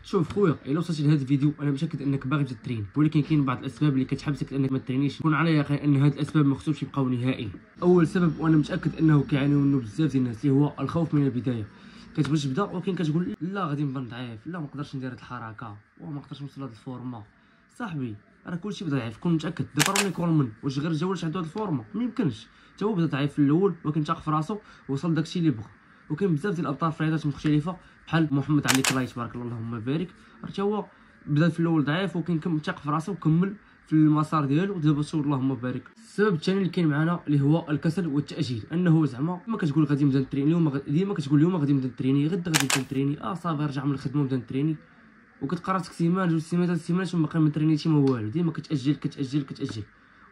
شوف خويا، الا وصلتي لهذا الفيديو انا متاكد انك باغي تبدا تريني، ولكن كاين بعض الاسباب اللي كتحبسك انك ما ترينيش. كون على يقين ان هذه الاسباب ما خصهمش يبقاو نهائيا. اول سبب وانا متاكد انه كيعانيو منه بزاف ديال الناس، اللي هو الخوف من البدايه. كتبغي تبدا ولكن كتقول لا غادي نبان ضعيف، لا ما نقدرش ندير هذه الحركه، وما نقدرش نوصل لهذه الفورما. صاحبي راه كلشي بدا ضعيف، كون متاكد دابا راني كورمن واش غير جا واش عنده هذه الفورما؟ ما يمكنش. تا هو بدا ضعيف في الاول ولكن تاق في راسو وصل داكشي اللي بغا. وكاين بزاف ديال الابطال في رياضات مختلفه بحال محمد علي كلاي تبارك الله اللهم بارك، راه تا هو بدا في الاول ضعيف ولكن كمل تاق في راسو وكمل في المسار ديالو ودابا شو اللهم بارك. السبب الثاني اللي كاين معنا اللي هو الكسل والتاجيل، انه زعما ما كتقول غادي نبدا نتريني اليوم، ديما كتقول اليوم غادي نبدا نتريني، غدا غادي نبدا نتريني، صافي رجع من الخدمه ونبدا نتريني، وكتبقى راسك سيمانه جوج سيمانات 3 سيمانات وباقي ما ترينيتي ما والو، ديما كتاجل كتاجل كتاجل.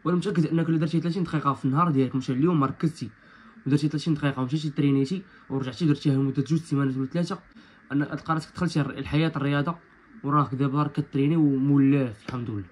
وانا متاكد انك الا درتي 30 دقيقه في النهار ديالك، مشى اليوم ما ركزتي ودرتي 30 دقيقه ومشيتي ترينيتي ورجعتي درتيها لمده 2 سيمانات ولا 3، ان تلقى راسك دخلتي الحياه الرياضه وراك دابا كتريني ومولاف الحمد لله.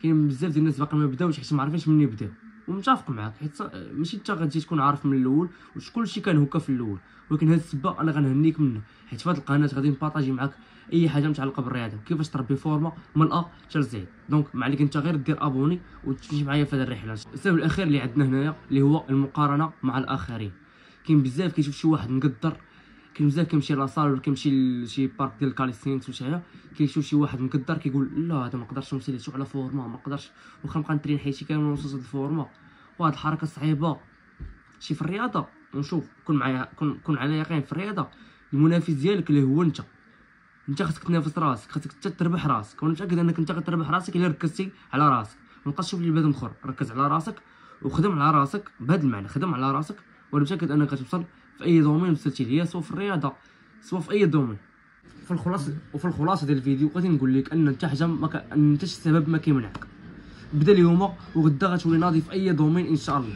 كاين بزاف ديال الناس باقي ما بداوش حيت ما عارفينش منين يبداو، ومتفق معاك حيت ماشي انت غادي تكون عارف من الاول كلشي كان هكا في الاول، ولكن هاد السبه انا غنهنيك منه حيت في هاد القناه غادي نبارطاجي معاك اي حاجه متعلقه بالرياضه، كيفاش تربي فورمه من الأ حتى لزد. دونك ما عليك انت غير دير ابوني وتمشي معايا في هذه الرحله. السبب الاخير اللي عندنا هنايا اللي هو المقارنه مع الاخرين. كاين بزاف كيشوف شي واحد مقدر، كاين بزاف كيمشي لاصال ولا كيمشي لشي بارك ديال الكاليستينكس ولا شي حاجه، كيشوف شي واحد مقدر كيقول لا هذا ما نقدرش نمشي ليه على فورما، ما نقدرش واخا نبقى نترين حياتي كامل ونوصل لهاد الفورما، وهاد الحركه صعيبه. شي في الرياضه ونشوف كون معايا كون على يقين في الرياضه المنافس ديالك اللي هو انت خاصك تنافس راسك، خاصك حتى تربح راسك، وانا متاكد انك انت غتربح راسك الا ركزتي على راسك. ما تبقاش تشوف اللي بنادم اخر، ركز على راسك وخدم على راسك بهذا المعنى، خدم على راسك وانا متاكد انك غتوصل في اي دومين وصلتي ليه، سواء في الرياضه سواء في اي دومين. في الخلاصه ديال الفيديو غادي نقول لك ان انت حاجه انت السبب ما كيمنعك. بدا اليوم وغدا غتولي ناضي في اي دومين ان شاء الله،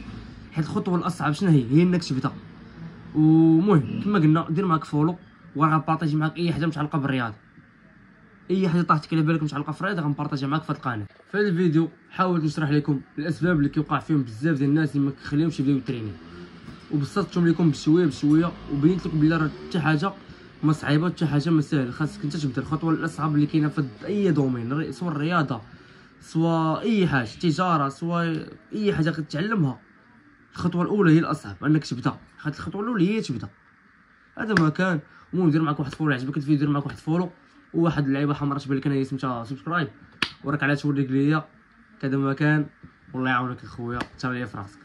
حيت الخطوه الاصعب شنو هي انك تبدا. ومهم كما قلنا دير معاك فولو وغنبارطاجي معاك اي حاجه متعلقه بالرياضه، اي حاجه طاحتك على بالك متعلقه في الرياضه غنبارطاجيها معاك في هذه القناه. في هذا الفيديو حاولت نشرح لكم الاسباب اللي كيوقع فيهم بزاف ديال الناس اللي ما كيخليهمش يبداو يترينيو، وبسطتهم لكم بشويه بشويه وبينت لكم بلي راه حتى حاجه ما صعيبه حتى حاجه ما ساهله. خاصك انت تبدا الخطوه الاصعب اللي كاينه في اي دومين، سواء الرياضه سواء اي حاجه، تجاره سواء اي حاجه كتعلمها. الخطوه الاولى هي الاصعب، انك تبدا. خاطر الخطوه الاولى هي تبدا. هذا ما كان. المهم دير معاك واحد فولو، عجبك الفيديو دير معاك واحد فولو وواحد اللعيبه حمراء تبان لك انا سميتها سبسكرايب، وراك على توريك ليا كذا ما كان. والله يعاونك اخويا، تهلا ليا في راسك.